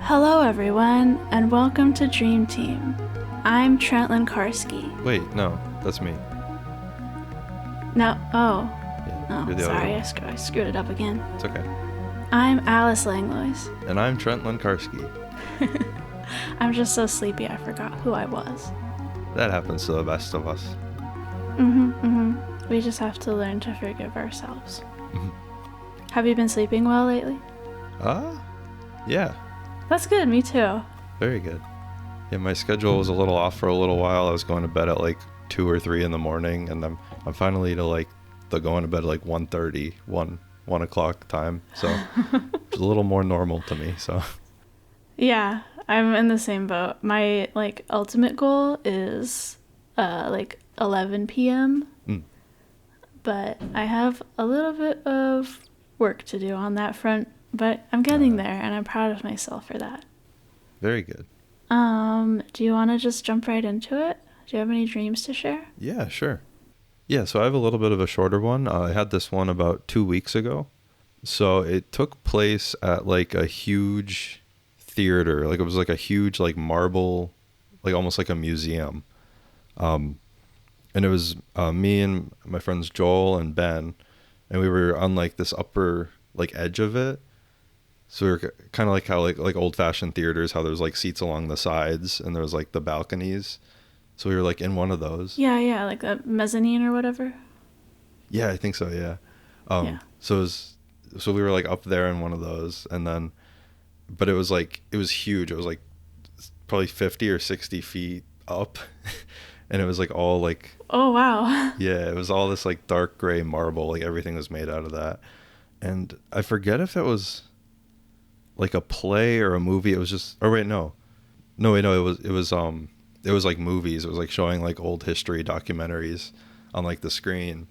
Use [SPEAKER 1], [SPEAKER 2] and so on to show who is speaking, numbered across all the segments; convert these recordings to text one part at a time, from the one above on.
[SPEAKER 1] Hello everyone, and welcome to Dream Team. I'm Trent Karski.
[SPEAKER 2] Wait, no, that's me.
[SPEAKER 1] No,
[SPEAKER 2] Yeah, you're the
[SPEAKER 1] sorry,
[SPEAKER 2] other one.
[SPEAKER 1] I screwed it up again.
[SPEAKER 2] It's okay.
[SPEAKER 1] I'm Alice Langlois.
[SPEAKER 2] And I'm Trent Karski.
[SPEAKER 1] I'm just so sleepy I forgot who I was.
[SPEAKER 2] That happens to the best of us.
[SPEAKER 1] We just have to learn to forgive ourselves.
[SPEAKER 2] Mhm.
[SPEAKER 1] Have you been sleeping well lately?
[SPEAKER 2] Yeah,
[SPEAKER 1] That's good, me too.
[SPEAKER 2] very good. Yeah, my schedule was a little off for a little while. I was going to bed at like 2 or 3 in the morning, and I'm finally to going to bed at like 1:30, 1 o'clock time. So it's a little more normal to me. So
[SPEAKER 1] Yeah, I'm in the same boat. My ultimate goal is 11 p.m. But I have a little bit of work to do on that front, but I'm getting there and I'm proud of myself for that.
[SPEAKER 2] very good.
[SPEAKER 1] Do you want to just jump right into it? Do you have any dreams to share?
[SPEAKER 2] Yeah, sure. Yeah, so I have a little bit of a shorter one. I had this one about 2 weeks ago. So it took place at like a huge theater. Like it was like a huge like marble, like almost like a museum. And it was me and my friends Joel and Ben, and we were on like this upper like edge of it. So we were kind of like how like old fashioned theaters, how there's like seats along the sides and there's like the balconies. So we were like in one of those.
[SPEAKER 1] Yeah, like a mezzanine or whatever.
[SPEAKER 2] Yeah, I think so. Yeah.
[SPEAKER 1] Yeah.
[SPEAKER 2] So we were like up there in one of those, and then, but it was huge. It was like probably 50 or 60 feet up, and it was like all like,
[SPEAKER 1] Oh, wow.
[SPEAKER 2] yeah, it was all this like dark gray marble. Like everything was made out of that. And I forget if it was like a play or a movie. It was just, or wait, no, it was like movies. It was like showing like old history documentaries on like the screen.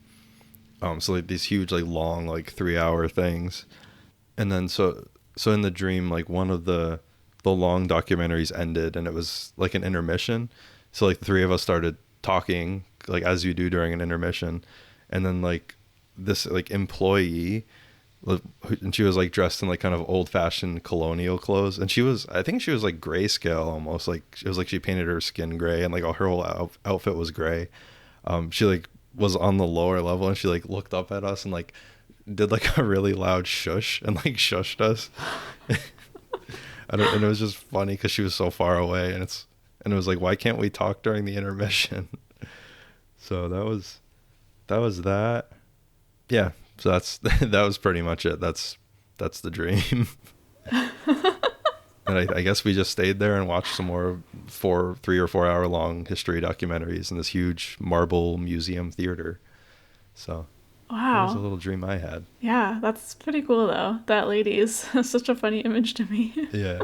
[SPEAKER 2] So like these huge, like long, like 3-hour things. And then so in the dream, like one of the long documentaries ended and it was like an intermission. So like the three of us started talking like as you do during an intermission. And then like this like employee, and she was like dressed in like kind of old fashioned colonial clothes. And I think she was like grayscale almost, like it was like she painted her skin gray and like all her whole outfit was gray. She like was on the lower level and she like looked up at us and like did like a really loud shush and like shushed us. And it was just funny because she was so far away, and it was like, why can't we talk during the intermission? So that was that. Yeah. So that was pretty much it. That's the dream. And I guess we just stayed there and watched some more 3 or 4 hour long history documentaries in this huge marble museum theater. So
[SPEAKER 1] Wow.
[SPEAKER 2] that was a little dream I had.
[SPEAKER 1] Yeah, that's pretty cool though. That lady is such a funny image to me.
[SPEAKER 2] Yeah.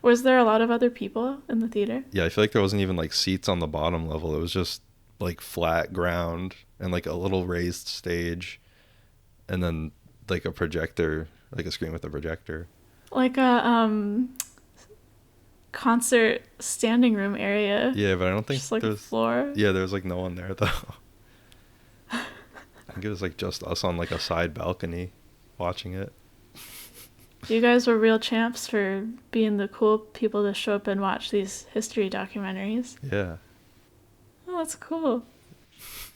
[SPEAKER 1] Was there a lot of other people in the theater?
[SPEAKER 2] Yeah, I feel like there wasn't even like seats on the bottom level. It was just like flat ground and like a little raised stage, and then like a projector, like a screen with a projector.
[SPEAKER 1] Like a concert standing room area.
[SPEAKER 2] Yeah, but I don't think
[SPEAKER 1] just like a
[SPEAKER 2] there's
[SPEAKER 1] floor.
[SPEAKER 2] Yeah, there's like no one there though. I think it was like just us on like a side balcony watching it.
[SPEAKER 1] You guys were real champs for being the cool people to show up and watch these history documentaries.
[SPEAKER 2] Yeah.
[SPEAKER 1] Oh, that's cool.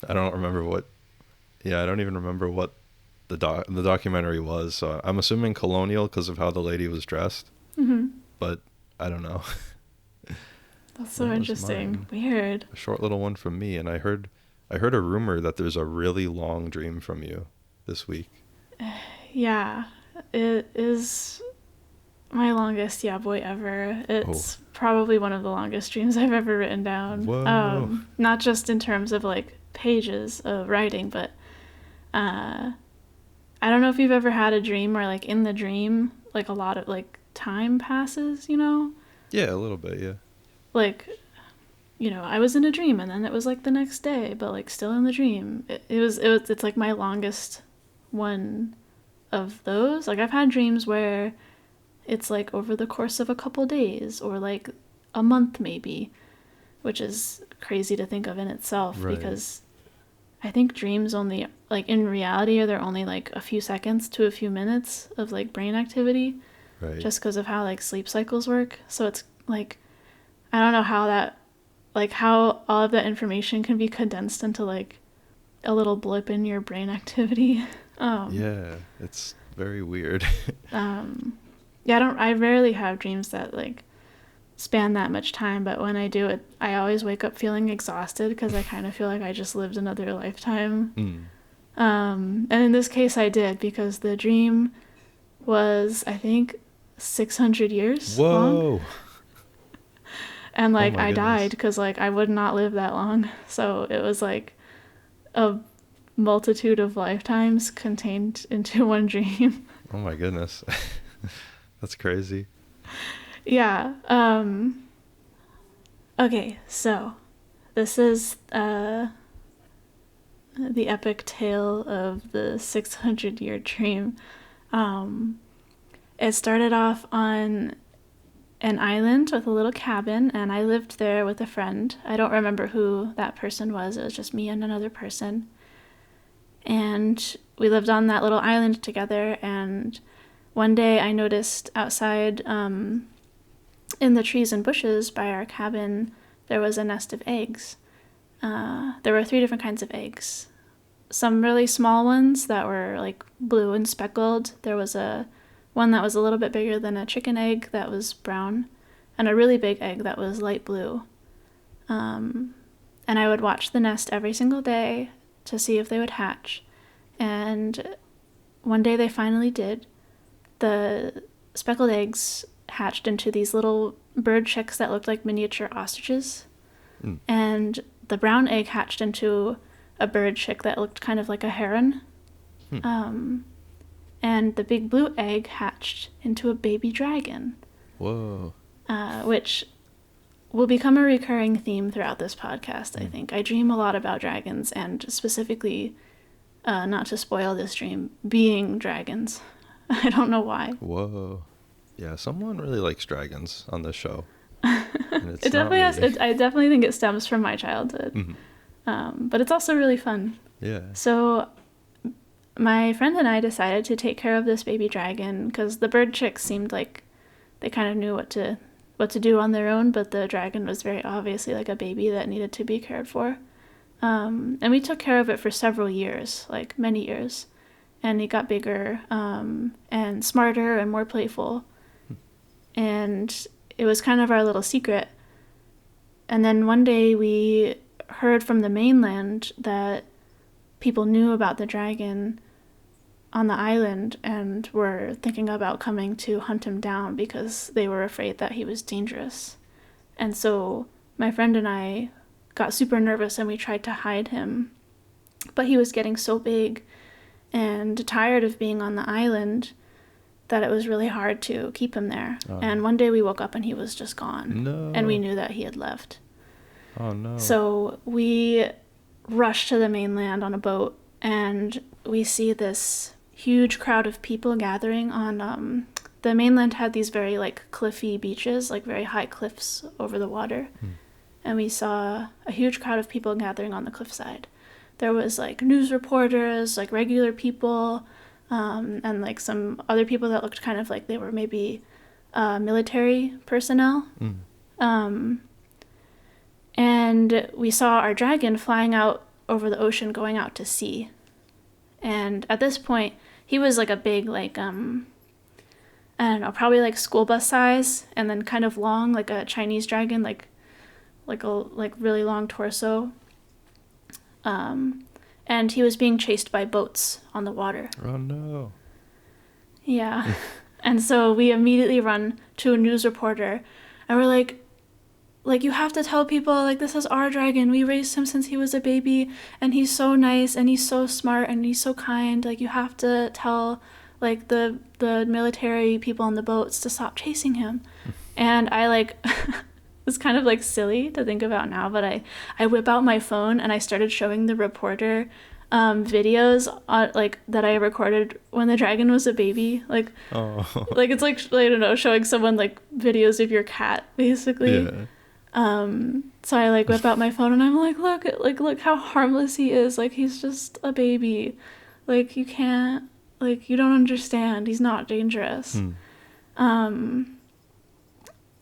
[SPEAKER 2] I don't even remember what the documentary was. So I'm assuming colonial because of how the lady was dressed.
[SPEAKER 1] Mm-hmm.
[SPEAKER 2] But I don't know.
[SPEAKER 1] That's so interesting. Weird.
[SPEAKER 2] A short little one from me, and I heard a rumor that there's a really long dream from you this week.
[SPEAKER 1] Yeah, it is my longest boy ever. It's probably one of the longest dreams I've ever written down.
[SPEAKER 2] Whoa.
[SPEAKER 1] Not just in terms of like pages of writing, but I don't know if you've ever had a dream where like in the dream like a lot of like time passes, you know?
[SPEAKER 2] Yeah, a little bit, yeah.
[SPEAKER 1] Like, you know, I was in a dream and then it was like the next day, but like still in the dream. It's like my longest one of those. Like I've had dreams where it's like over the course of a couple days or like a month maybe, which is crazy to think of in itself.
[SPEAKER 2] Right.
[SPEAKER 1] Because I think dreams only, like in reality, they're only like a few seconds to a few minutes of like brain activity.
[SPEAKER 2] Right.
[SPEAKER 1] just because of how like sleep cycles work. So it's like, I don't know how that, like how all of that information can be condensed into like a little blip in your brain activity.
[SPEAKER 2] Yeah, it's very weird.
[SPEAKER 1] Yeah, I rarely have dreams that like span that much time, but when I do it, I always wake up feeling exhausted because I kind of feel like I just lived another lifetime. And in this case I did, because the dream was, I think, 600 years long.
[SPEAKER 2] Whoa.
[SPEAKER 1] And
[SPEAKER 2] Oh
[SPEAKER 1] like
[SPEAKER 2] my
[SPEAKER 1] I
[SPEAKER 2] goodness.
[SPEAKER 1] died because like I would not live that long. So it was like a multitude of lifetimes contained into one dream.
[SPEAKER 2] Oh my goodness. That's crazy.
[SPEAKER 1] Yeah. Okay, so this is the epic tale of the 600-year dream. It started off on an island with a little cabin, and I lived there with a friend. I don't remember who that person was. It was just me and another person. And we lived on that little island together, and one day I noticed outside in the trees and bushes by our cabin, there was a nest of eggs. There were 3 different kinds of eggs. Some really small ones that were like blue and speckled. There was one that was a little bit bigger than a chicken egg that was brown, and a really big egg that was light blue. And I would watch the nest every single day to see if they would hatch. And one day they finally did. The speckled eggs hatched into these little bird chicks that looked like miniature ostriches. And the brown egg hatched into a bird chick that looked kind of like a heron. And the big blue egg hatched into a baby dragon.
[SPEAKER 2] Whoa.
[SPEAKER 1] Which will become a recurring theme throughout this podcast, I think. I dream a lot about dragons, and specifically, not to spoil this dream, being dragons. I don't know why.
[SPEAKER 2] Whoa. Yeah, someone really likes dragons on this show. And it's
[SPEAKER 1] It definitely
[SPEAKER 2] not me.
[SPEAKER 1] I definitely think it stems from my childhood. But it's also really fun.
[SPEAKER 2] Yeah.
[SPEAKER 1] So my friend and I decided to take care of this baby dragon because the bird chicks seemed like they kind of knew what to do on their own, but the dragon was very obviously like a baby that needed to be cared for. And we took care of it for several years, like many years. And it got bigger and smarter and more playful. And it was kind of our little secret. And then one day we heard from the mainland that people knew about the dragon on the island and were thinking about coming to hunt him down because they were afraid that he was dangerous. And so my friend and I got super nervous and we tried to hide him. But he was getting so big and tired of being on the island that it was really hard to keep him there. And one day we woke up and he was just gone.
[SPEAKER 2] No.
[SPEAKER 1] And we knew that he had left.
[SPEAKER 2] Oh, no.
[SPEAKER 1] So we rushed to the mainland on a boat, and we see this huge crowd of people gathering on the mainland had these very like cliffy beaches, like very high cliffs over the water. And we saw a huge crowd of people gathering on the cliffside. There was like news reporters, like regular people, and like some other people that looked kind of like they were maybe military personnel. And we saw our dragon flying out over the ocean, going out to sea. And at this point, he was like a big, like, I don't know, probably like school bus size, and then kind of long, like a Chinese dragon, like really long torso. And he was being chased by boats on the water.
[SPEAKER 2] Oh, no.
[SPEAKER 1] Yeah. And so we immediately run to a news reporter, and we're like, you have to tell people, like, this is our dragon. We raised him since he was a baby, and he's so nice, and he's so smart, and he's so kind. Like, you have to tell, like, the military people on the boats to stop chasing him. And I, like, it's kind of, like, silly to think about now, but I whip out my phone, and I started showing the reporter videos, like, that I recorded when the dragon was a baby. Like, like, it's like, I don't know, showing someone, like, videos of your cat, basically.
[SPEAKER 2] Yeah.
[SPEAKER 1] So I like whip out my phone and I'm like, look how harmless he is. Like, he's just a baby. Like, you can't, like, you don't understand. He's not dangerous. And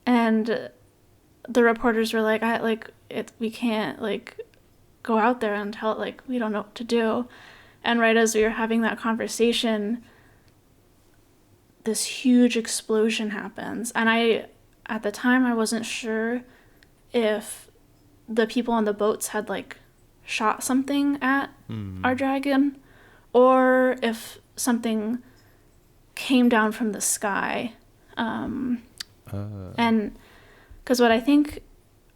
[SPEAKER 1] the reporters were like, we can't like go out there and tell, like, we don't know what to do. And right as we were having that conversation, this huge explosion happens. And at the time, I wasn't sure if the people on the boats had like shot something at our dragon, or if something came down from the sky. And because what I think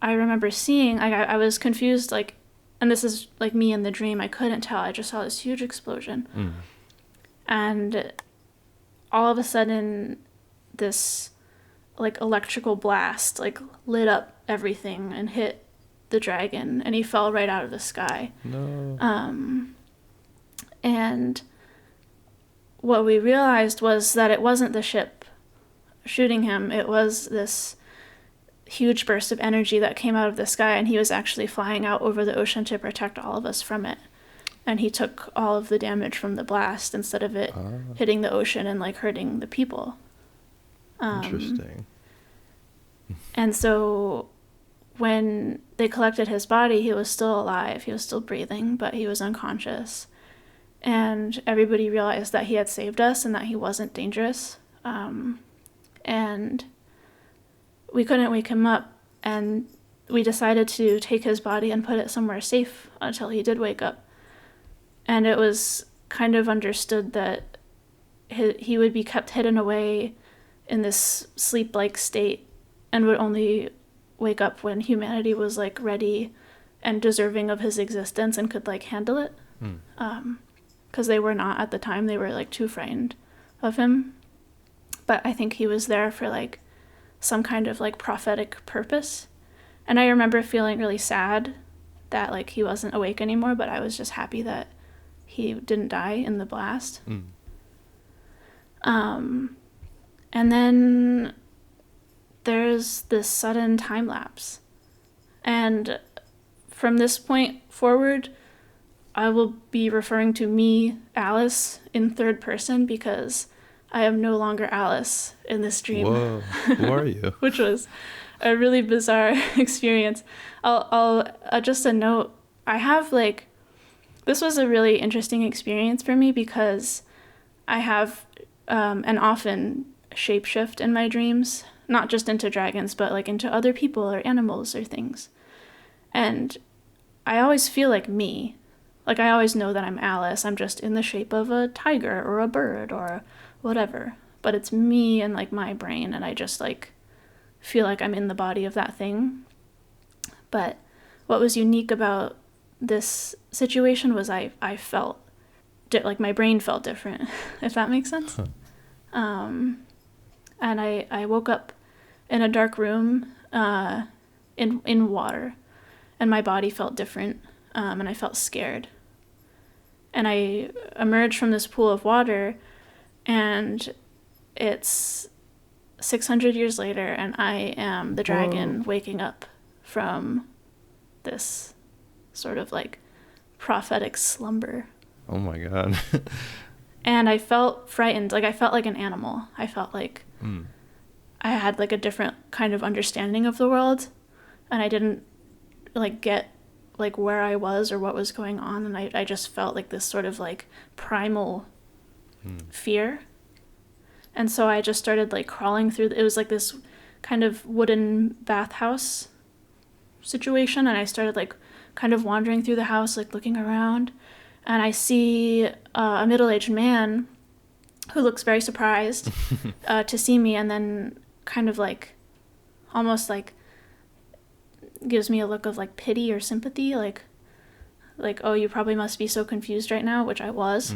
[SPEAKER 1] I remember seeing, I was confused, like, and this is like me in the dream, I couldn't tell. I just saw this huge explosion. And all of a sudden, this like electrical blast like lit up everything and hit the dragon, and he fell right out of the sky.
[SPEAKER 2] No.
[SPEAKER 1] And what we realized was that it wasn't the ship shooting him. It was this huge burst of energy that came out of the sky, and he was actually flying out over the ocean to protect all of us from it. And he took all of the damage from the blast instead of it hitting the ocean and like hurting the people.
[SPEAKER 2] Interesting.
[SPEAKER 1] And so when they collected his body, he was still alive. He was still breathing, but he was unconscious. And everybody realized that he had saved us and that he wasn't dangerous. And we couldn't wake him up, and we decided to take his body and put it somewhere safe until he did wake up. And it was kind of understood that he would be kept hidden away in this sleep-like state and would only wake up when humanity was like ready and deserving of his existence and could like handle it. Because they were not at the time. They were like too frightened of him. But I think he was there for like some kind of like prophetic purpose. And I remember feeling really sad that like he wasn't awake anymore, but I was just happy that he didn't die in the blast. And then there's this sudden time lapse. And from this point forward, I will be referring to me, Alice, in third person, because I am no longer Alice in this dream.
[SPEAKER 2] Whoa, who are you?
[SPEAKER 1] Which was a really bizarre experience. I'll just a note. I have like, this was a really interesting experience for me because I have and often shapeshift in my dreams, not just into dragons, but like into other people or animals or things. And I always feel like me. Like I always know that I'm Alice. I'm just in the shape of a tiger or a bird or whatever. But it's me and like my brain, and I just like feel like I'm in the body of that thing. But what was unique about this situation was I felt like my brain felt different, if that makes sense. And I woke up in a dark room in water, and my body felt different, and I felt scared. And I emerged from this pool of water, and it's 600 years later, and I am the dragon waking up from this sort of like prophetic slumber.
[SPEAKER 2] Oh my God.
[SPEAKER 1] And I felt frightened. Like I felt like an animal. I felt like I had like a different kind of understanding of the world, and I didn't like get like where I was or what was going on, and I just felt like this sort of like primal fear. And so I just started like crawling through. It was like this kind of wooden bathhouse situation, and I started like kind of wandering through the house, like looking around, and I see a middle-aged man who looks very surprised to see me, and then kind of like almost like gives me a look of like pity or sympathy, like oh, you probably must be so confused right now, which I was.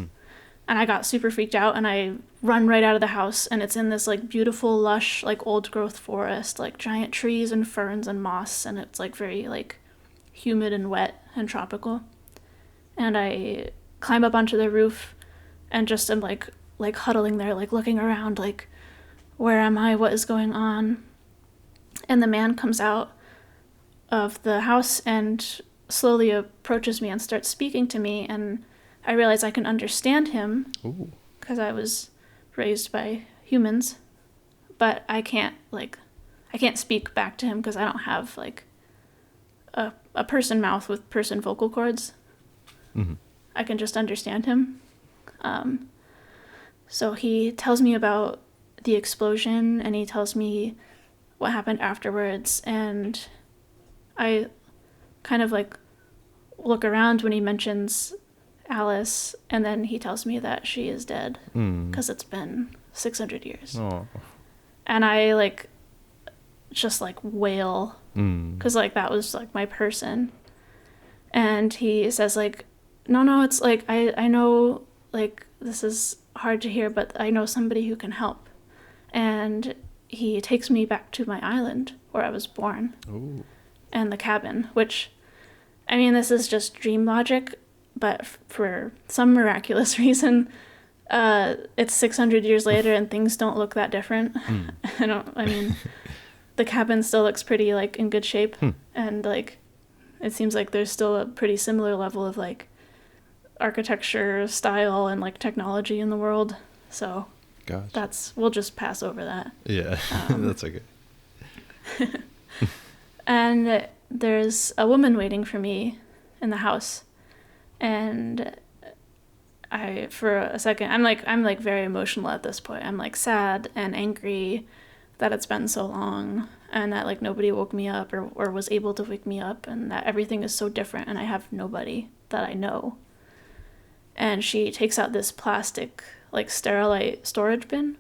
[SPEAKER 1] And I got super freaked out, and I run right out of the house, and it's in this like beautiful lush like old growth forest, like giant trees and ferns and moss, and it's like very like humid and wet and tropical. And I climb up onto the roof and just am like huddling there, like looking around, like where am I, what is going on? And the man comes out of the house and slowly approaches me and starts speaking to me, and I realize I can understand him because I was raised by humans, but I can't speak back to him because I don't have like a person mouth with person vocal cords.
[SPEAKER 2] Mm-hmm.
[SPEAKER 1] I can just understand him. So he tells me about the explosion, and he tells me what happened afterwards, and I kind of like look around when he mentions Alice, and then he tells me that she is dead because it's been 600 years.
[SPEAKER 2] Oh.
[SPEAKER 1] And I like just like wail because like that was like my person. And he says like, no, it's like I know like this is hard to hear, but I know somebody who can help. And he takes me back to my island where I was born.
[SPEAKER 2] Ooh.
[SPEAKER 1] And the cabin, which, I mean, this is just dream logic, but for some miraculous reason, it's 600 years later and things don't look that different. I mean, the cabin still looks pretty like in good shape, and like it seems like there's still a pretty similar level of like architecture style and like technology in the world. So
[SPEAKER 2] Gotcha.
[SPEAKER 1] we'll just pass over that.
[SPEAKER 2] Yeah. That's okay.
[SPEAKER 1] And there's a woman waiting for me in the house, and for a second I'm like very emotional at this point. I'm like sad and angry that it's been so long, and that like nobody woke me up or was able to wake me up, and that everything is so different and I have nobody that I know. And she takes out this plastic like Sterilite storage bin,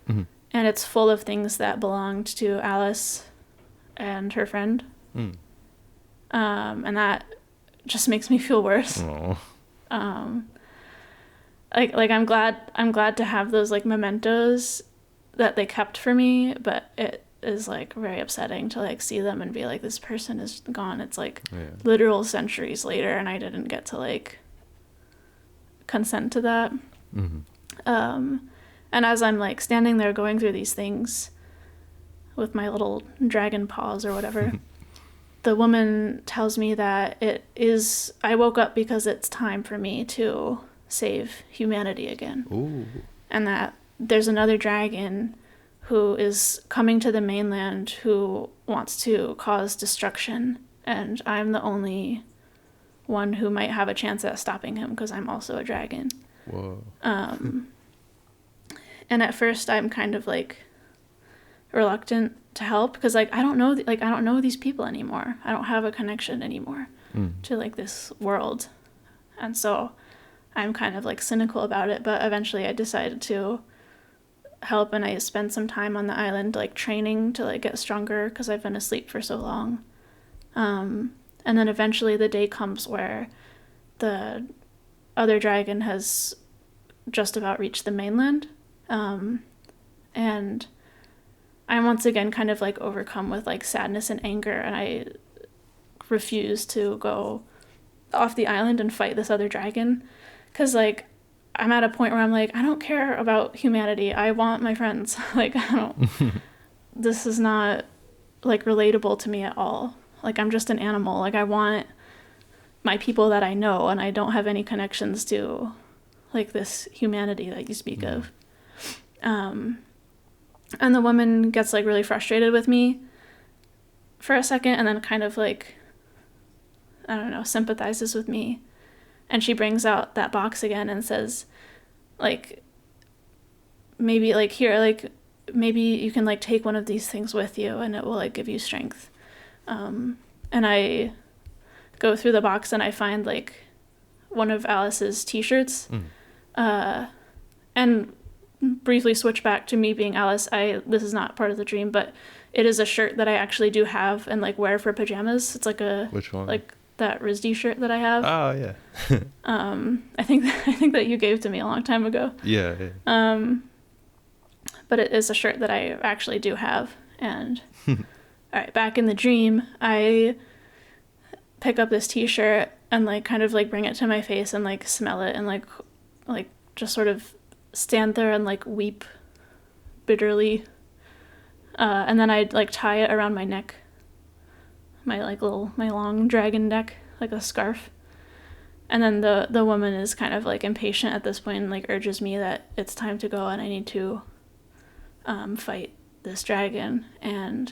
[SPEAKER 1] and it's full of things that belonged to Alice and her friend. And that just makes me feel worse. Like I'm glad to have those like mementos that they kept for me, but it is like very upsetting to like see them and be like, this person is gone. It's like literal centuries later, and I didn't get to like consent to that. And as I'm like standing there going through these things with my little dragon paws or whatever, the woman tells me that I woke up because it's time for me to save humanity again.
[SPEAKER 2] Ooh.
[SPEAKER 1] And that there's another dragon who is coming to the mainland who wants to cause destruction, and I'm the only one who might have a chance at stopping him because I'm also a dragon.
[SPEAKER 2] Whoa.
[SPEAKER 1] And at first I'm kind of like reluctant to help because like I don't know these people anymore. I don't have a connection anymore to like this world, and so I'm kind of like cynical about it. But eventually I decided to help, and I spent some time on the island like training to like get stronger because I've been asleep for so long. And then eventually the day comes where the other dragon has just about reached the mainland. And I'm once again kind of like overcome with like sadness and anger, and I refuse to go off the island and fight this other dragon because like I'm at a point where I'm like, I don't care about humanity. I want my friends. Like I don't this is not like relatable to me at all. Like I'm just an animal. Like I want my people that I know, and I don't have any connections to like this humanity that you speak of. And the woman gets like really frustrated with me for a second, and then kind of like, I don't know, sympathizes with me. And she brings out that box again and says, like, maybe like here, like maybe you can like take one of these things with you and it will like give you strength. And I go through the box and I find like one of Alice's t-shirts, and briefly switch back to me being Alice. This is not part of the dream, but it is a shirt that I actually do have and like wear for pajamas. It's like
[SPEAKER 2] Which one?
[SPEAKER 1] Like that RISD shirt that I have.
[SPEAKER 2] Oh yeah.
[SPEAKER 1] I think that you gave to me a long time ago.
[SPEAKER 2] Yeah.
[SPEAKER 1] But it is a shirt that I actually do have. And all right, back in the dream, I pick up this t-shirt and like kind of like bring it to my face and like smell it and like just sort of stand there and like weep bitterly, and then I'd like tie it around my neck, my long dragon neck, like a scarf. And then the woman is kind of like impatient at this point and like urges me that it's time to go and I need to fight this dragon. And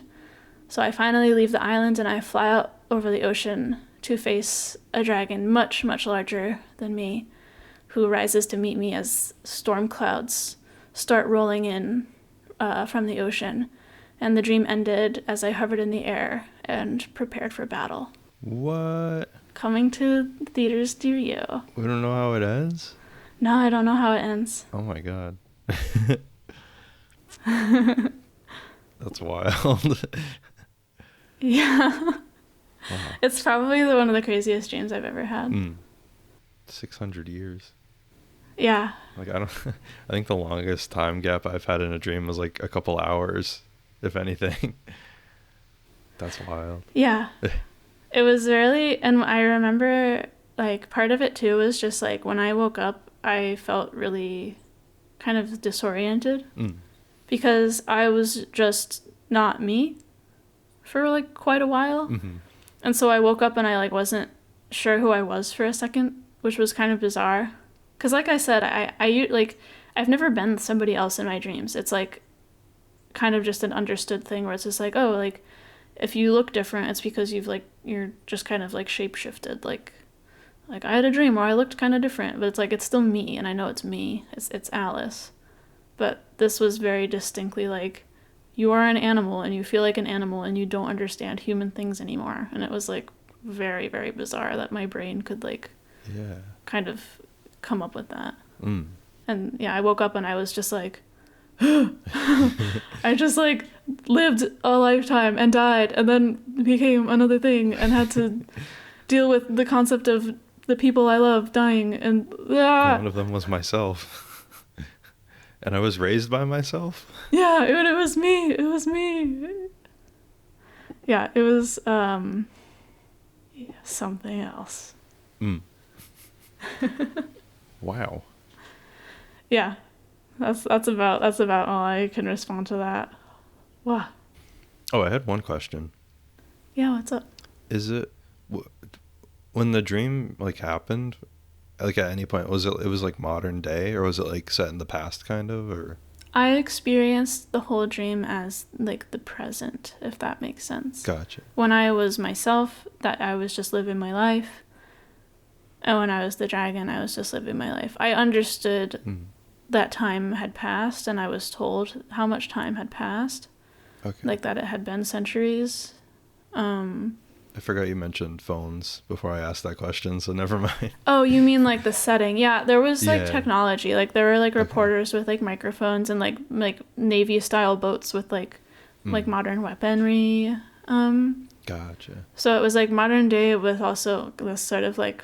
[SPEAKER 1] so I finally leave the island and I fly out over the ocean to face a dragon much, much larger than me, who rises to meet me as storm clouds start rolling in from the ocean. And the dream ended as I hovered in the air and prepared for battle.
[SPEAKER 2] What?
[SPEAKER 1] Coming to theaters near you.
[SPEAKER 2] We don't know how it ends?
[SPEAKER 1] No, I don't know how it ends.
[SPEAKER 2] Oh my god. That's wild.
[SPEAKER 1] Yeah.
[SPEAKER 2] Wow.
[SPEAKER 1] It's probably one of the craziest dreams I've ever had.
[SPEAKER 2] 600 years.
[SPEAKER 1] Yeah.
[SPEAKER 2] Like, I think the longest time gap I've had in a dream was like a couple hours, if anything. That's wild.
[SPEAKER 1] Yeah. It was really, and I remember, like, part of it too was just like when I woke up, I felt really kind of disoriented because I was just not me for like quite a while.
[SPEAKER 2] Mm-hmm.
[SPEAKER 1] And so I woke up and I like wasn't sure who I was for a second, which was kind of bizarre. Because like I said, I like, I've never been somebody else in my dreams. It's like kind of just an understood thing where it's just like, oh, like if you look different, it's because you're just kind of like shape-shifted. Like I had a dream where I looked kind of different, but it's like, it's still me. And I know it's me. It's Alice. But this was very distinctly like, you are an animal and you feel like an animal and you don't understand human things anymore. And it was like very, very bizarre that my brain could like kind of come up with that. And yeah, I woke up and I was just like, I just like lived a lifetime and died and then became another thing and had to deal with the concept of the people I love dying. And
[SPEAKER 2] one of them was myself. And I was raised by myself?
[SPEAKER 1] Yeah, it was me. It was me. Yeah, it was something else.
[SPEAKER 2] Wow.
[SPEAKER 1] Yeah. That's about all I can respond to that. Wow.
[SPEAKER 2] Oh, I had one question.
[SPEAKER 1] Yeah, what's up?
[SPEAKER 2] Is it when the dream like happened, like at any point, was it was like modern day, or was it like set in the past kind of, or?
[SPEAKER 1] I experienced the whole dream as like the present, if that makes sense.
[SPEAKER 2] Gotcha.
[SPEAKER 1] When I was myself, that I was just living my life. And when I was the dragon, I was just living my life. I understood that time had passed, and I was told how much time had passed.
[SPEAKER 2] Okay.
[SPEAKER 1] Like that it had been centuries.
[SPEAKER 2] I forgot you mentioned phones before I asked that question, so never mind.
[SPEAKER 1] Oh, you mean like the setting? Yeah, there was like
[SPEAKER 2] Yeah.
[SPEAKER 1] technology. Like there were like reporters with like microphones and like Navy style boats with like modern weaponry.
[SPEAKER 2] Gotcha.
[SPEAKER 1] So it was like modern day with also this sort of like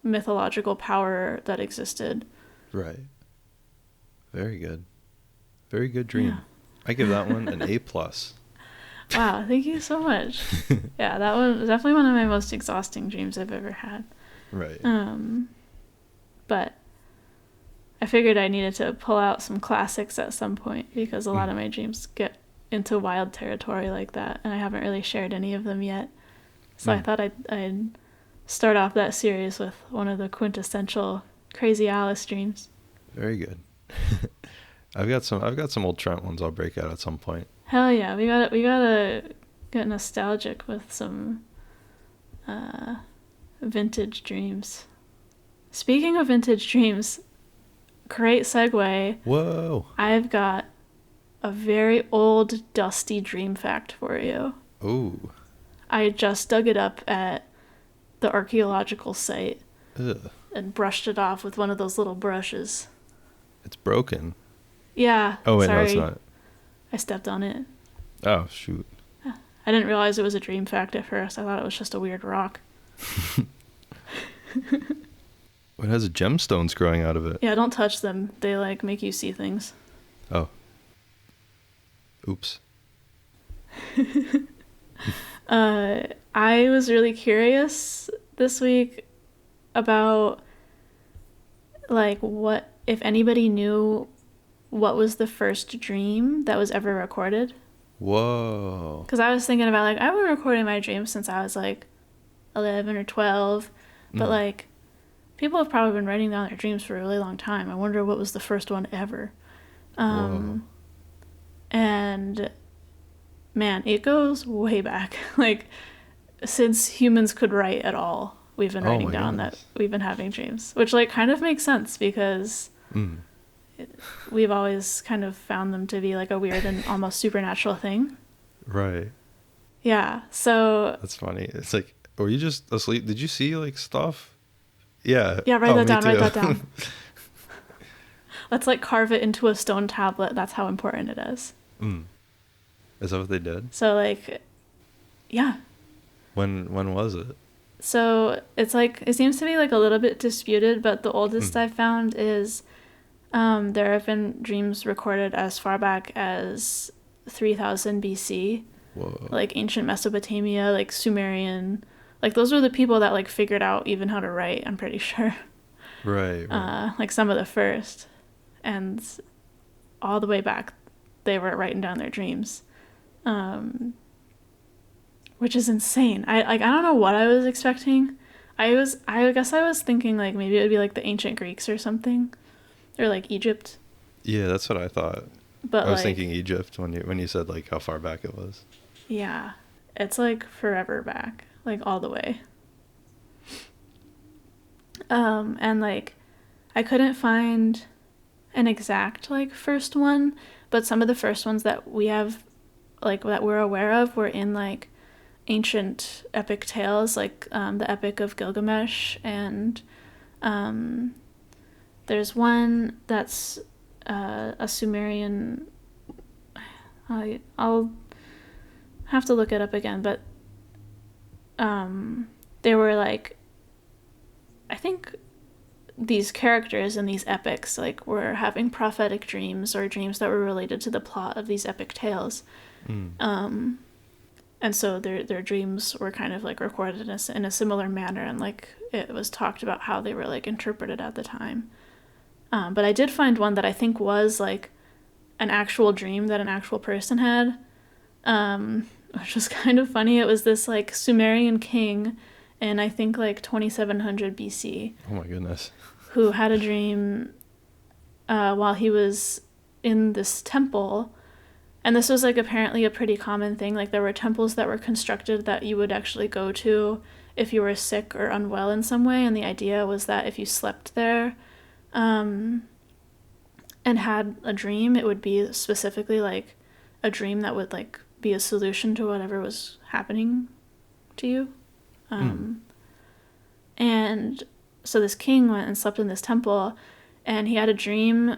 [SPEAKER 1] mythological power that existed.
[SPEAKER 2] Right. Very good. Very good dream.
[SPEAKER 1] Yeah.
[SPEAKER 2] I give that one an A+.
[SPEAKER 1] Wow, thank you so much. Yeah, that was definitely one of my most exhausting dreams I've ever had.
[SPEAKER 2] Right.
[SPEAKER 1] But I figured I needed to pull out some classics at some point because a lot of my dreams get into wild territory like that, and I haven't really shared any of them yet. So I thought I'd start off that series with one of the quintessential Crazy Alice dreams.
[SPEAKER 2] Very good. I've got some old Trent ones I'll break out at some point.
[SPEAKER 1] Hell yeah, we gotta get nostalgic with some vintage dreams. Speaking of vintage dreams, great segue.
[SPEAKER 2] Whoa.
[SPEAKER 1] I've got a very old, dusty dream fact for you.
[SPEAKER 2] Ooh.
[SPEAKER 1] I just dug it up at the archaeological site
[SPEAKER 2] Ugh.
[SPEAKER 1] and brushed it off with one of those little brushes.
[SPEAKER 2] It's broken.
[SPEAKER 1] Yeah.
[SPEAKER 2] Oh wait,
[SPEAKER 1] sorry.
[SPEAKER 2] no, it's not.
[SPEAKER 1] I stepped on it.
[SPEAKER 2] Oh shoot.
[SPEAKER 1] I didn't realize it was a dream fact at first. I thought it was just a weird rock.
[SPEAKER 2] It has gemstones growing out of it.
[SPEAKER 1] Yeah, don't touch them. They like make you see things.
[SPEAKER 2] Oh. Oops.
[SPEAKER 1] I was really curious this week about like what if anybody knew what was the first dream that was ever recorded.
[SPEAKER 2] Whoa.
[SPEAKER 1] Because I was thinking about like I've been recording my dreams since I was like 11 or 12, but like people have probably been writing down their dreams for a really long time. I wonder what was the first one ever.
[SPEAKER 2] Whoa.
[SPEAKER 1] And man, it goes way back. Like, since humans could write at all, we've been
[SPEAKER 2] Oh
[SPEAKER 1] writing
[SPEAKER 2] my
[SPEAKER 1] down that
[SPEAKER 2] goodness.
[SPEAKER 1] we've been having dreams, which like kind of makes sense because
[SPEAKER 2] Mm.
[SPEAKER 1] we've always kind of found them to be like a weird and almost supernatural thing.
[SPEAKER 2] Right.
[SPEAKER 1] Yeah. So
[SPEAKER 2] That's funny. It's like, were you just asleep? Did you see like stuff? Yeah.
[SPEAKER 1] yeah, write
[SPEAKER 2] Oh,
[SPEAKER 1] that
[SPEAKER 2] me
[SPEAKER 1] down. Write
[SPEAKER 2] too.
[SPEAKER 1] that down. Let's like carve it into a stone tablet. That's how important it is.
[SPEAKER 2] Mm. Is that what they did?
[SPEAKER 1] So like, yeah.
[SPEAKER 2] When was it?
[SPEAKER 1] So it's like it seems to be like a little bit disputed, but the oldest
[SPEAKER 2] Mm.
[SPEAKER 1] I found is there have been dreams recorded as far back as 3000 BC,
[SPEAKER 2] Whoa.
[SPEAKER 1] like ancient Mesopotamia, like Sumerian. Like those were the people that like figured out even how to write, I'm pretty sure.
[SPEAKER 2] Right.
[SPEAKER 1] Like some of the first. And all the way back they were writing down their dreams. Which is insane. I don't know what I was expecting. I guess I was thinking like maybe it would be like the ancient Greeks or something, or like Egypt.
[SPEAKER 2] Yeah, that's what I thought.
[SPEAKER 1] But
[SPEAKER 2] I was
[SPEAKER 1] like,
[SPEAKER 2] thinking Egypt when you said like how far back it was.
[SPEAKER 1] yeah, it's like forever back, like all the way. And like I couldn't find an exact like first one, but some of the first ones that we have like that we're aware of were in like ancient epic tales, like the Epic of Gilgamesh, and there's one that's a Sumerian. I'll have to look it up again, but there were like, I think these characters in these epics like were having prophetic dreams or dreams that were related to the plot of these epic tales.
[SPEAKER 2] Mm.
[SPEAKER 1] And so their dreams were kind of like recorded in a similar manner, and like it was talked about how they were like interpreted at the time. But I did find one that I think was like an actual dream that an actual person had, which was kind of funny. It was this like Sumerian king in I think like 2700 BC.
[SPEAKER 2] Oh my goodness.
[SPEAKER 1] Who had a dream while he was in this temple. And this was like apparently a pretty common thing. Like there were temples that were constructed that you would actually go to if you were sick or unwell in some way. And the idea was that if you slept there and had a dream, it would be specifically like a dream that would like be a solution to whatever was happening to you. And so this king went and slept in this temple, and he had a dream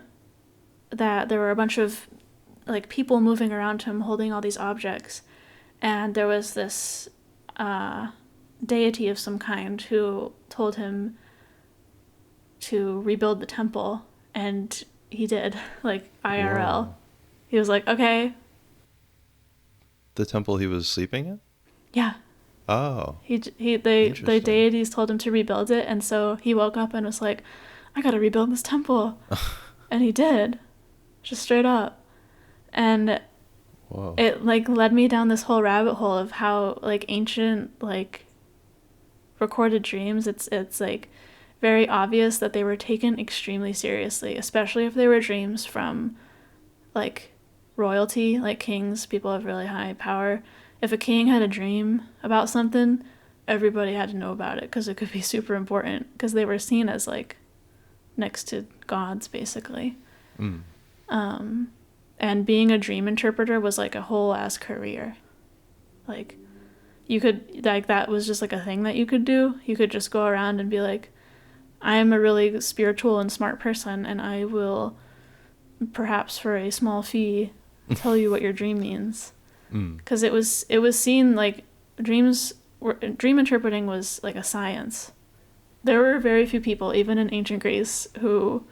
[SPEAKER 1] that there were a bunch of like people moving around him holding all these objects, and there was this deity of some kind who told him to rebuild the temple, and he did, like IRL.
[SPEAKER 2] Whoa.
[SPEAKER 1] He was like, okay.
[SPEAKER 2] The temple he was sleeping in?
[SPEAKER 1] Yeah.
[SPEAKER 2] Oh.
[SPEAKER 1] The deities told him to rebuild it, and so he woke up and was like, I gotta rebuild this temple. And he did. Just straight up. And
[SPEAKER 2] Whoa.
[SPEAKER 1] it like led me down this whole rabbit hole of how like ancient like recorded dreams, it's like very obvious that they were taken extremely seriously, especially if they were dreams from like royalty, like kings, people of really high power. If a king had a dream about something, everybody had to know about it because it could be super important because they were seen as like next to gods basically. And being a dream interpreter was like a whole ass career. Like you could like that was just like a thing that you could do. You could just go around and be like, I am a really spiritual and smart person, and I will perhaps for a small fee tell you what your dream means. Because it was seen like dream interpreting was like a science. There were very few people, even in ancient Greece, who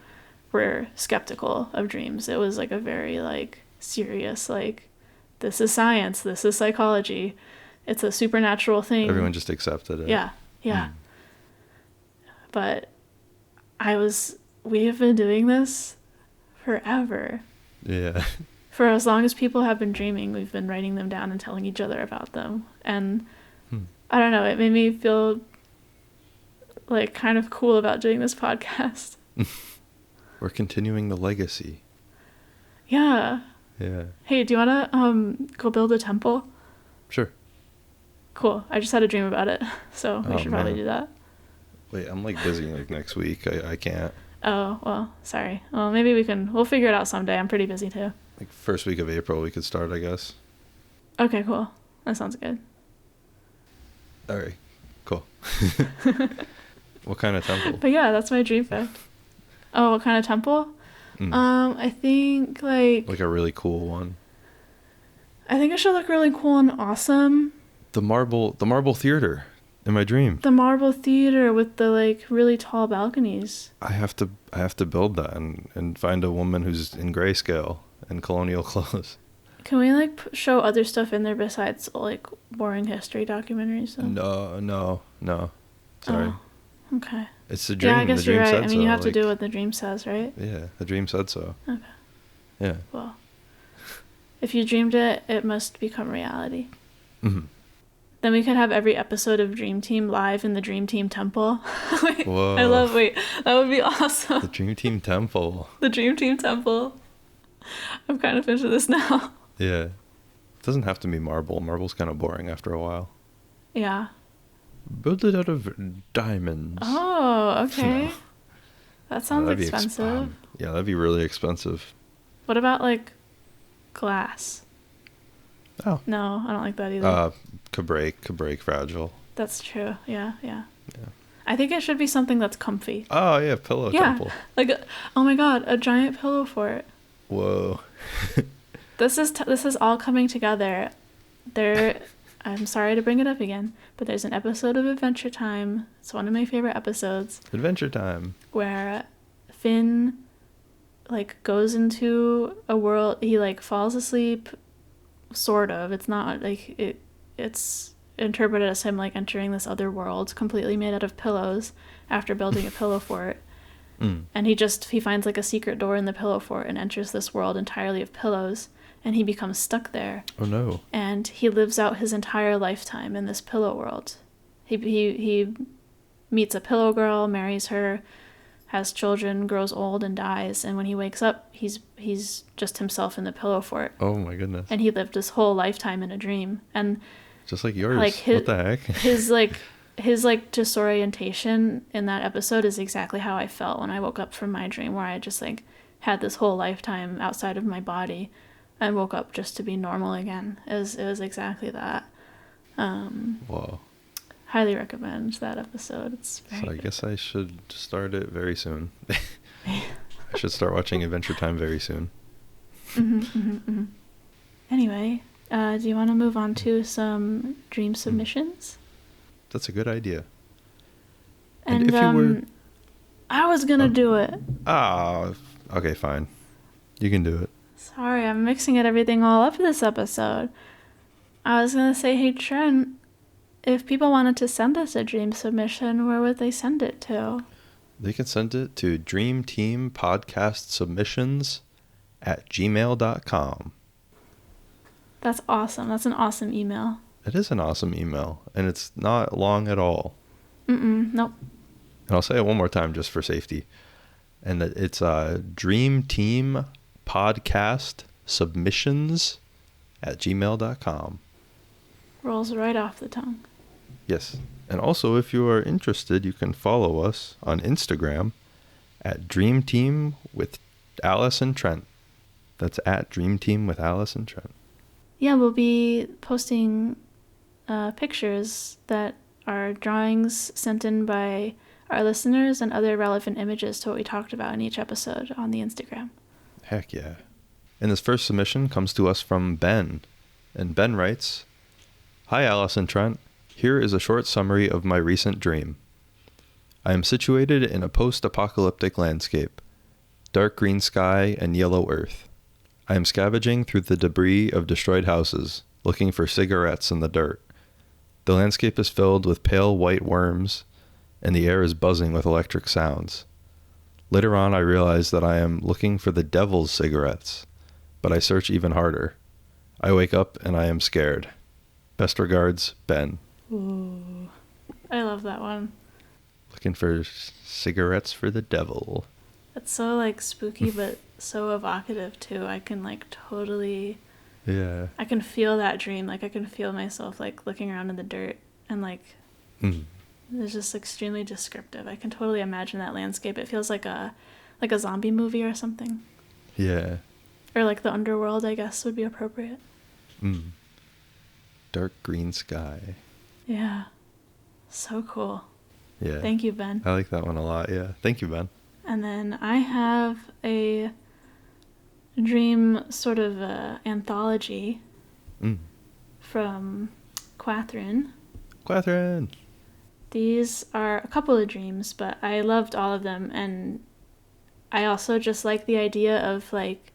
[SPEAKER 1] were skeptical of dreams. It was like a very like serious, like, this is science, this is psychology, it's a supernatural thing.
[SPEAKER 2] Everyone just accepted it.
[SPEAKER 1] Yeah. But we have been doing this forever.
[SPEAKER 2] Yeah.
[SPEAKER 1] For as long as people have been dreaming, we've been writing them down and telling each other about them. And I don't know, it made me feel like kind of cool about doing this podcast.
[SPEAKER 2] We're continuing the legacy.
[SPEAKER 1] Yeah.
[SPEAKER 2] Yeah.
[SPEAKER 1] Hey, do you want to go build a temple?
[SPEAKER 2] Sure.
[SPEAKER 1] Cool. I just had a dream about it, so we
[SPEAKER 2] Oh,
[SPEAKER 1] should probably
[SPEAKER 2] man.
[SPEAKER 1] do that.
[SPEAKER 2] Wait, I'm like busy like next week. I can't.
[SPEAKER 1] Oh, well, sorry. Well, maybe we'll figure it out someday. I'm pretty busy too.
[SPEAKER 2] Like first week of April we could start, I guess.
[SPEAKER 1] Okay, cool. That sounds good.
[SPEAKER 2] All right. Cool. What kind of temple?
[SPEAKER 1] But yeah, that's my dream fact. Oh, what kind of temple? I think
[SPEAKER 2] Like a really cool one.
[SPEAKER 1] I think it should look really cool and awesome.
[SPEAKER 2] The marble theater in my dream.
[SPEAKER 1] The marble theater with the like really tall balconies.
[SPEAKER 2] I have to build that and find a woman who's in grayscale and colonial clothes.
[SPEAKER 1] Can we like show other stuff in there besides like boring history documentaries? Though?
[SPEAKER 2] No. Sorry.
[SPEAKER 1] Oh, okay.
[SPEAKER 2] It's the dream.
[SPEAKER 1] Yeah, I guess
[SPEAKER 2] the dream
[SPEAKER 1] you're right.
[SPEAKER 2] said
[SPEAKER 1] I mean, you
[SPEAKER 2] so,
[SPEAKER 1] have to
[SPEAKER 2] like,
[SPEAKER 1] do what the dream says, right?
[SPEAKER 2] Yeah, the dream said so.
[SPEAKER 1] Okay.
[SPEAKER 2] Yeah.
[SPEAKER 1] Well, if you dreamed it, it must become reality.
[SPEAKER 2] Mm-hmm.
[SPEAKER 1] Then we could have every episode of Dream Team live in the Dream Team Temple.
[SPEAKER 2] Whoa.
[SPEAKER 1] That would be awesome.
[SPEAKER 2] The Dream Team Temple.
[SPEAKER 1] The Dream Team Temple. I'm kind of into this now.
[SPEAKER 2] Yeah. It doesn't have to be marble. Marble's kind of boring after a while.
[SPEAKER 1] Yeah.
[SPEAKER 2] Build it out of diamonds.
[SPEAKER 1] Oh, okay.
[SPEAKER 2] No.
[SPEAKER 1] That sounds
[SPEAKER 2] That'd be
[SPEAKER 1] expensive.
[SPEAKER 2] yeah, that'd be really expensive.
[SPEAKER 1] What about like glass?
[SPEAKER 2] Oh.
[SPEAKER 1] No, I don't like that either.
[SPEAKER 2] Could break fragile.
[SPEAKER 1] That's true. Yeah. I think it should be something that's comfy.
[SPEAKER 2] Oh yeah, pillow
[SPEAKER 1] Yeah.
[SPEAKER 2] temple.
[SPEAKER 1] Like, oh my god, a giant pillow fort.
[SPEAKER 2] Whoa.
[SPEAKER 1] This is all coming together. I'm sorry to bring it up again, but there's an episode of Adventure Time. It's one of my favorite episodes.
[SPEAKER 2] Adventure Time.
[SPEAKER 1] Where Finn like goes into a world. He like falls asleep. Sort of. It's not like it's interpreted as him like entering this other world completely made out of pillows after building a pillow fort. And he finds like a secret door in the pillow fort and enters this world entirely of pillows, and he becomes stuck there.
[SPEAKER 2] Oh no.
[SPEAKER 1] And he lives out his entire lifetime in this pillow world. He meets a pillow girl, marries her, has children, grows old, and dies. And when he wakes up, he's just himself in the pillow fort.
[SPEAKER 2] Oh my goodness.
[SPEAKER 1] And he lived his whole lifetime in a dream. And
[SPEAKER 2] just like yours.
[SPEAKER 1] like
[SPEAKER 2] What the heck?
[SPEAKER 1] his disorientation in that episode is exactly how I felt when I woke up from my dream, where I just like had this whole lifetime outside of my body and woke up just to be normal again. It was exactly that.
[SPEAKER 2] Whoa.
[SPEAKER 1] Highly recommend that episode. It's very
[SPEAKER 2] So I
[SPEAKER 1] good.
[SPEAKER 2] guess I should start it very soon. I should start watching Adventure Time very soon.
[SPEAKER 1] Anyway, do you want to move on to some dream submissions?
[SPEAKER 2] That's a good idea.
[SPEAKER 1] And
[SPEAKER 2] if you were...
[SPEAKER 1] I was gonna do it.
[SPEAKER 2] Okay, fine. You can do it.
[SPEAKER 1] Sorry, I'm mixing everything all up this episode. I was gonna say, hey Trent, if people wanted to send us a dream submission, where would they send it to?
[SPEAKER 2] They can send it to dreamteampodcastsubmissions@gmail.com.
[SPEAKER 1] That's awesome. That's an awesome email.
[SPEAKER 2] It is an awesome email, and it's not long at all.
[SPEAKER 1] Nope.
[SPEAKER 2] And I'll say it one more time just for safety. And it's dreamteampodcastsubmissions@gmail.com.
[SPEAKER 1] Rolls right off the tongue.
[SPEAKER 2] Yes. And also, if you are interested, you can follow us on Instagram at Dream Team with Alice and Trent. That's at Dream Team with Alice and Trent.
[SPEAKER 1] Yeah, we'll be posting pictures that are drawings sent in by our listeners and other relevant images to what we talked about in each episode on the Instagram.
[SPEAKER 2] Heck yeah. And this first submission comes to us from Ben. And Ben writes, "Hi Alice and Trent. Here is a short summary of my recent dream. I am situated in a post-apocalyptic landscape. Dark green sky and yellow earth. I am scavenging through the debris of destroyed houses, looking for cigarettes in the dirt. The landscape is filled with pale white worms, and the air is buzzing with electric sounds. Later on, I realize that I am looking for the devil's cigarettes, but I search even harder. I wake up and I am scared. Best regards, Ben."
[SPEAKER 1] Ooh. I love that one.
[SPEAKER 2] Looking for cigarettes for the devil.
[SPEAKER 1] It's so like spooky, but so evocative too. I can like totally,
[SPEAKER 2] Yeah.
[SPEAKER 1] I can feel that dream. Like I can feel myself like looking around in the dirt and like
[SPEAKER 2] Mm.
[SPEAKER 1] it's just extremely descriptive. I can totally imagine that landscape. It feels like a zombie movie or something.
[SPEAKER 2] Yeah.
[SPEAKER 1] Or like the underworld, I guess would be appropriate.
[SPEAKER 2] Mm. Dark green sky.
[SPEAKER 1] Yeah. So cool.
[SPEAKER 2] Yeah.
[SPEAKER 1] Thank you, Ben.
[SPEAKER 2] I like that one a lot. Yeah. Thank you, Ben.
[SPEAKER 1] And then I have a dream sort of anthology from Catherine.
[SPEAKER 2] Catherine.
[SPEAKER 1] These are a couple of dreams, but I loved all of them. And I also just like the idea of like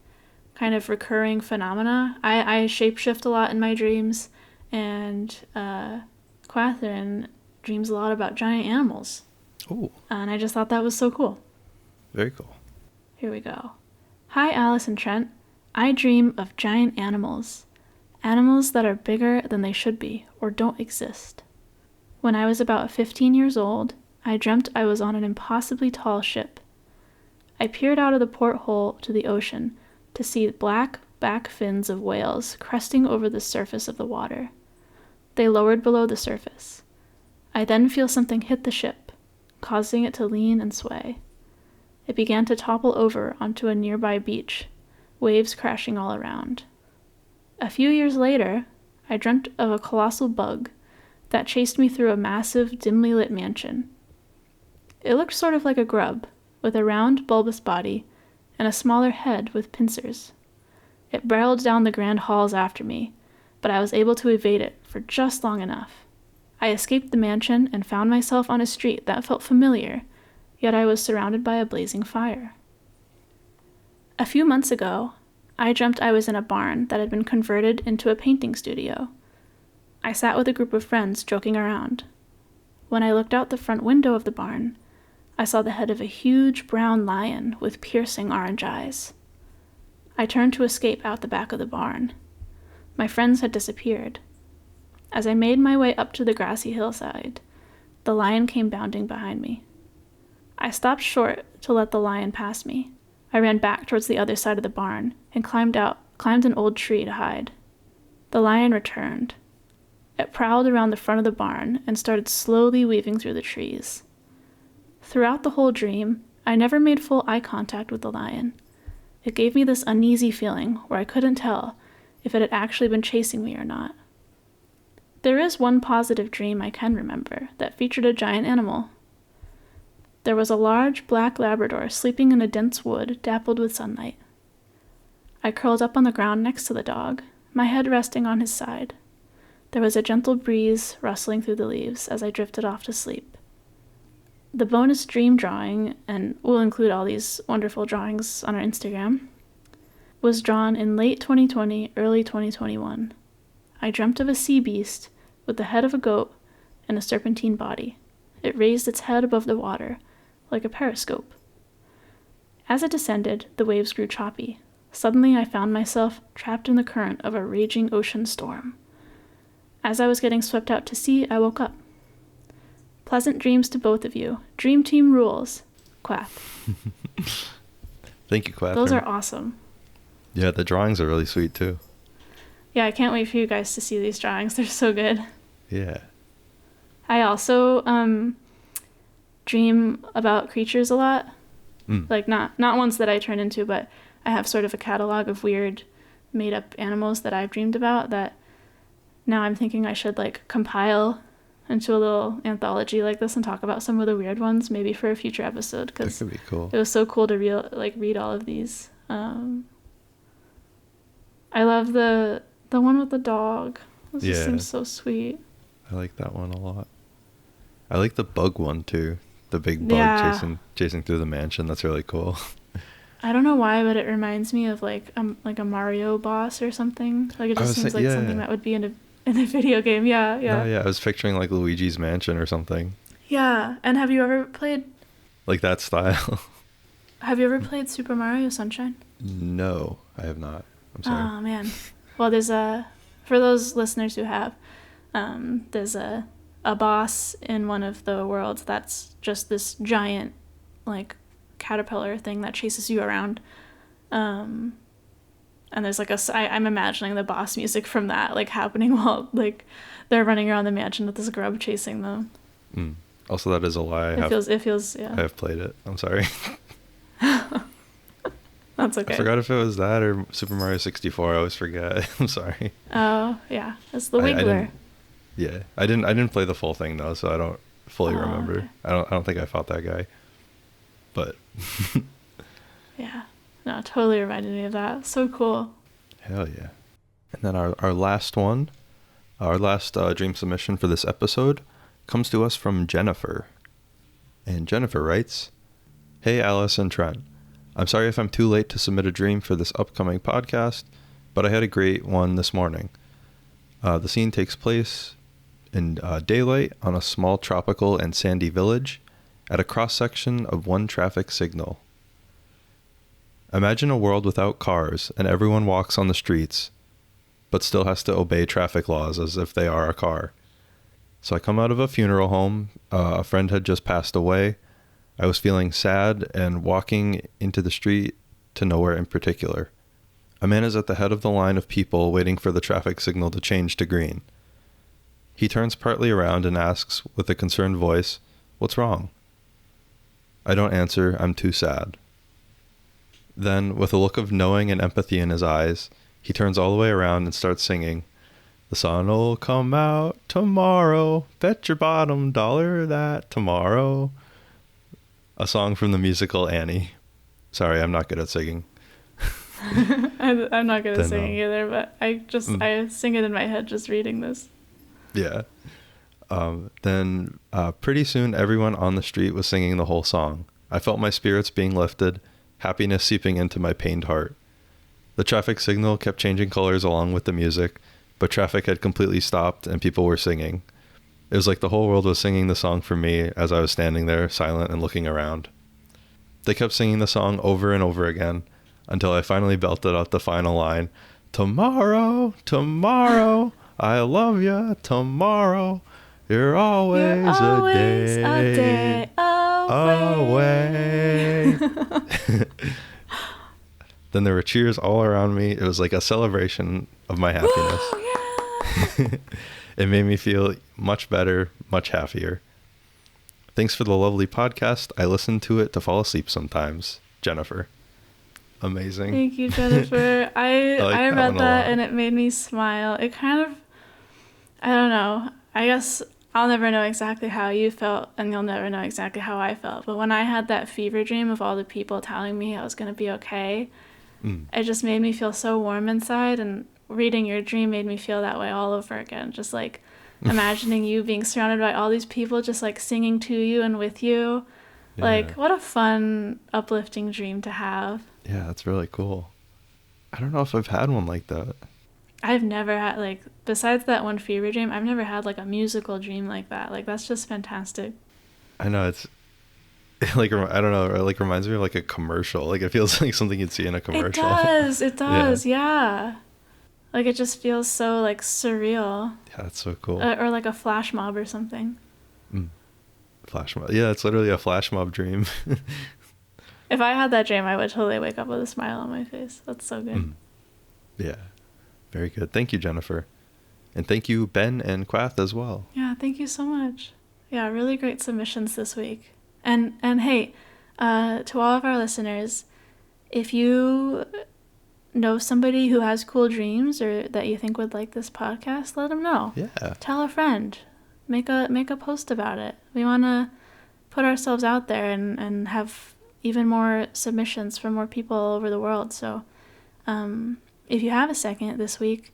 [SPEAKER 1] kind of recurring phenomena. I shapeshift a lot in my dreams, and Catherine dreams a lot about giant animals.
[SPEAKER 2] Oh.
[SPEAKER 1] And I just thought that was so cool.
[SPEAKER 2] Very cool.
[SPEAKER 1] Here we go. Hi, Alice and Trent. I dream of giant animals. Animals that are bigger than they should be or don't exist. When I was about 15 years old, I dreamt I was on an impossibly tall ship. I peered out of the porthole to the ocean to see black back fins of whales cresting over the surface of the water. They lowered below the surface. I then feel something hit the ship, causing it to lean and sway. It began to topple over onto a nearby beach, waves crashing all around. A few years later, I dreamt of a colossal bug that chased me through a massive, dimly lit mansion. It looked sort of like a grub, with a round, bulbous body and a smaller head with pincers. It barreled down the grand halls after me, but I was able to evade it for just long enough. I escaped the mansion and found myself on a street that felt familiar, yet I was surrounded by a blazing fire. A few months ago, I dreamt I was in a barn that had been converted into a painting studio. I sat with a group of friends joking around. When I looked out the front window of the barn, I saw the head of a huge brown lion with piercing orange eyes. I turned to escape out the back of the barn. My friends had disappeared. As I made my way up to the grassy hillside, the lion came bounding behind me. I stopped short to let the lion pass me. I ran back towards the other side of the barn and climbed an old tree to hide. The lion returned. It prowled around the front of the barn and started slowly weaving through the trees. Throughout the whole dream, I never made full eye contact with the lion. It gave me this uneasy feeling where I couldn't tell if it had actually been chasing me or not. There is one positive dream I can remember that featured a giant animal. There was a large black Labrador sleeping in a dense wood dappled with sunlight. I curled up on the ground next to the dog, my head resting on his side. There was a gentle breeze rustling through the leaves as I drifted off to sleep. The bonus dream drawing, and we'll include all these wonderful drawings on our Instagram, was drawn in late 2020, early 2021. I dreamt of a sea beast with the head of a goat and a serpentine body. It raised its head above the water, like a periscope. As it descended, the waves grew choppy. Suddenly, I found myself trapped in the current of a raging ocean storm. As I was getting swept out to sea, I woke up. Pleasant dreams to both of you. Dream Team rules. Quath.
[SPEAKER 2] Thank you, Catherine.
[SPEAKER 1] Those are awesome.
[SPEAKER 2] Yeah, the drawings are really sweet too.
[SPEAKER 1] Yeah, I can't wait for you guys to see these drawings. They're so good.
[SPEAKER 2] Yeah.
[SPEAKER 1] I also dream about creatures a lot. Like not ones that I turn into, but I have sort of a catalog of weird made up animals that I've dreamed about that now I'm thinking I should like compile into a little anthology like this and talk about some of the weird ones maybe for a future episode, because
[SPEAKER 2] that could be cool.
[SPEAKER 1] It was so cool to read all of these. I love the one with the dog. This just seems so sweet.
[SPEAKER 2] I like that one a lot. I like the bug one too. The big bug chasing through the mansion. That's really cool.
[SPEAKER 1] I don't know why, but it reminds me of like a Mario boss or something. Like it just seems like something that would be in a video game. Yeah.
[SPEAKER 2] Yeah. I was picturing like Luigi's Mansion or something.
[SPEAKER 1] Yeah. And have you ever played
[SPEAKER 2] like that style?
[SPEAKER 1] Have you ever played Super Mario Sunshine?
[SPEAKER 2] No, I have not. I'm sorry.
[SPEAKER 1] Oh man. Well, there's for those listeners who have, there's a boss in one of the worlds that's just this giant, like, caterpillar thing that chases you around. And there's like I'm imagining the boss music from that like happening while like they're running around the mansion with this grub chasing them.
[SPEAKER 2] Also, that is a lie.
[SPEAKER 1] It feels yeah.
[SPEAKER 2] I have played it. I'm sorry.
[SPEAKER 1] That's okay.
[SPEAKER 2] I forgot if it was that or Super Mario 64. I always forget. I'm sorry.
[SPEAKER 1] Oh yeah, it's the Wiggler.
[SPEAKER 2] I didn't play the full thing though, so I don't fully remember.
[SPEAKER 1] Okay.
[SPEAKER 2] I don't think I fought that guy. But
[SPEAKER 1] yeah, no, totally reminded me of that. So cool.
[SPEAKER 2] Hell yeah. And then our last one, our last dream submission for this episode comes to us from Jennifer. And Jennifer writes, "Hey Alice and Trent. I'm sorry if I'm too late to submit a dream for this upcoming podcast, but I had a great one this morning. The scene takes place in daylight on a small tropical and sandy village at a cross-section of one traffic signal. Imagine a world without cars and everyone walks on the streets, but still has to obey traffic laws as if they are a car. So I come out of a funeral home. A friend had just passed away. I was feeling sad and walking into the street to nowhere in particular. A man is at the head of the line of people waiting for the traffic signal to change to green. He turns partly around and asks with a concerned voice, 'What's wrong?' I don't answer. I'm too sad. Then, with a look of knowing and empathy in his eyes, he turns all the way around and starts singing, 'The sun'll come out tomorrow, bet your bottom dollar that tomorrow.' A song from the musical Annie. Sorry, I'm not good at singing.
[SPEAKER 1] I'm not good at singing either, but I sing it in my head just reading this.
[SPEAKER 2] Yeah. Then pretty soon everyone on the street was singing the whole song. I felt my spirits being lifted, happiness seeping into my pained heart. The traffic signal kept changing colors along with the music, but traffic had completely stopped and people were singing. It was like the whole world was singing the song for me as I was standing there silent and looking around. They kept singing the song over and over again until I finally belted out the final line, 'Tomorrow, tomorrow, I love ya, tomorrow, you're always a day away.' Then there were cheers all around me. It was like a celebration of my happiness.
[SPEAKER 1] Woo, yeah.
[SPEAKER 2] It made me feel much better, much happier. Thanks for the lovely podcast. I listen to it to fall asleep sometimes. Jennifer." Amazing.
[SPEAKER 1] Thank you, Jennifer. I read that and it made me smile. It kind of, I don't know. I guess I'll never know exactly how you felt and you'll never know exactly how I felt. But when I had that fever dream of all the people telling me I was going to be okay, it just made me feel so warm inside, and reading your dream made me feel that way all over again. Just like imagining you being surrounded by all these people just like singing to you and with you. Yeah. Like, what a fun, uplifting dream to have.
[SPEAKER 2] Yeah, that's really cool. I don't know if I've had one like that.
[SPEAKER 1] I've never had, like, besides that one fever dream, I've never had like a musical dream like that. Like, that's just fantastic.
[SPEAKER 2] I know, it's like, I don't know, it like reminds me of like a commercial. Like, it feels like something you'd see in a commercial.
[SPEAKER 1] It does, yeah. Like, it just feels so, like, surreal.
[SPEAKER 2] Yeah, that's so cool.
[SPEAKER 1] Or like a flash mob or something.
[SPEAKER 2] Flash mob. Yeah, it's literally a flash mob dream.
[SPEAKER 1] If I had that dream, I would totally wake up with a smile on my face. That's so good.
[SPEAKER 2] Yeah, very good. Thank you, Jennifer. And thank you, Ben and Quath, as well.
[SPEAKER 1] Yeah, thank you so much. Yeah, really great submissions this week. And hey, to all of our listeners, if you know somebody who has cool dreams or that you think would like this podcast, let them know.
[SPEAKER 2] Yeah.
[SPEAKER 1] Tell a friend. Make a post about it. We want to put ourselves out there and have even more submissions from more people all over the world. So if you have a second this week,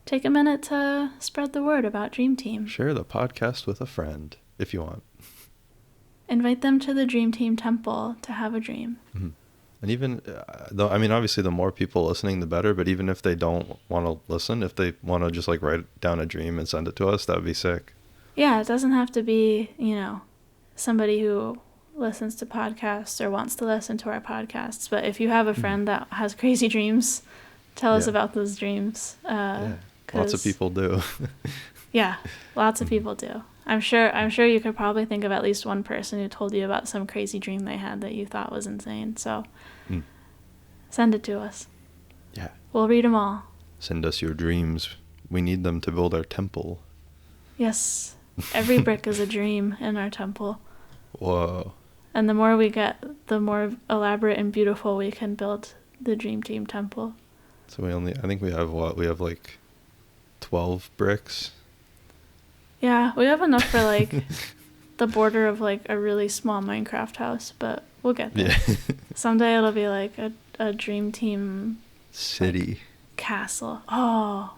[SPEAKER 1] take a minute to spread the word about Dream Team.
[SPEAKER 2] Share the podcast with a friend if you want.
[SPEAKER 1] Invite them to the Dream Team temple to have a dream.
[SPEAKER 2] Mm-hmm. And even though, I mean, obviously the more people listening, the better. But even if they don't want to listen, if they want to just like write down a dream and send it to us, that would be sick.
[SPEAKER 1] Yeah, it doesn't have to be, somebody who listens to podcasts or wants to listen to our podcasts. But if you have a friend that has crazy dreams, tell us about those dreams.
[SPEAKER 2] Lots of people do.
[SPEAKER 1] Yeah, lots of people do. I'm sure you could probably think of at least one person who told you about some crazy dream they had that you thought was insane. So send it to us.
[SPEAKER 2] Yeah.
[SPEAKER 1] We'll read them all.
[SPEAKER 2] Send us your dreams. We need them to build our temple.
[SPEAKER 1] Yes. Every brick is a dream in our temple.
[SPEAKER 2] Whoa.
[SPEAKER 1] And the more we get, the more elaborate and beautiful we can build the Dream Team temple.
[SPEAKER 2] So I think we have what? We have like 12 bricks.
[SPEAKER 1] Yeah, we have enough for like the border of like a really small Minecraft house, but we'll get there. Yeah. Someday it'll be like a Dream Team
[SPEAKER 2] city.
[SPEAKER 1] Like, castle. Oh.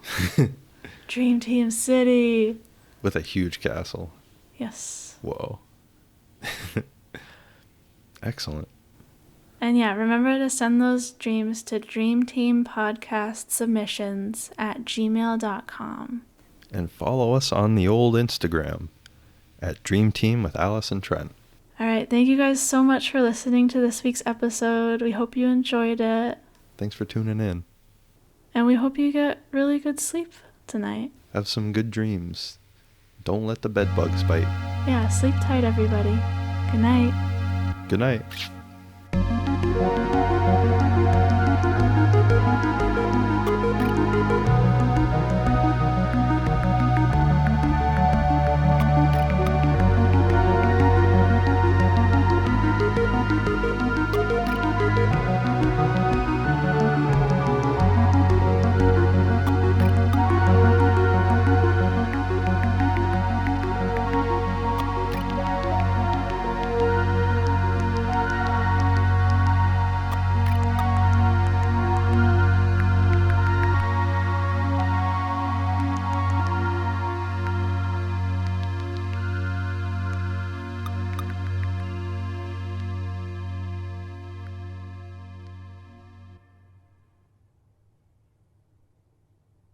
[SPEAKER 1] Dream Team City.
[SPEAKER 2] With a huge castle.
[SPEAKER 1] Yes.
[SPEAKER 2] Whoa. Excellent.
[SPEAKER 1] And yeah, remember to send those dreams to dreamteampodcastsubmissions@gmail.com.
[SPEAKER 2] And follow us on the old Instagram at Dream Team with Alice and Trent.
[SPEAKER 1] All right. Thank you guys so much for listening to this week's episode. We hope you enjoyed it.
[SPEAKER 2] Thanks for tuning in.
[SPEAKER 1] And we hope you get really good sleep tonight.
[SPEAKER 2] Have some good dreams. Don't let the bed bugs bite.
[SPEAKER 1] Yeah, sleep tight, everybody. Good night.
[SPEAKER 2] Good night.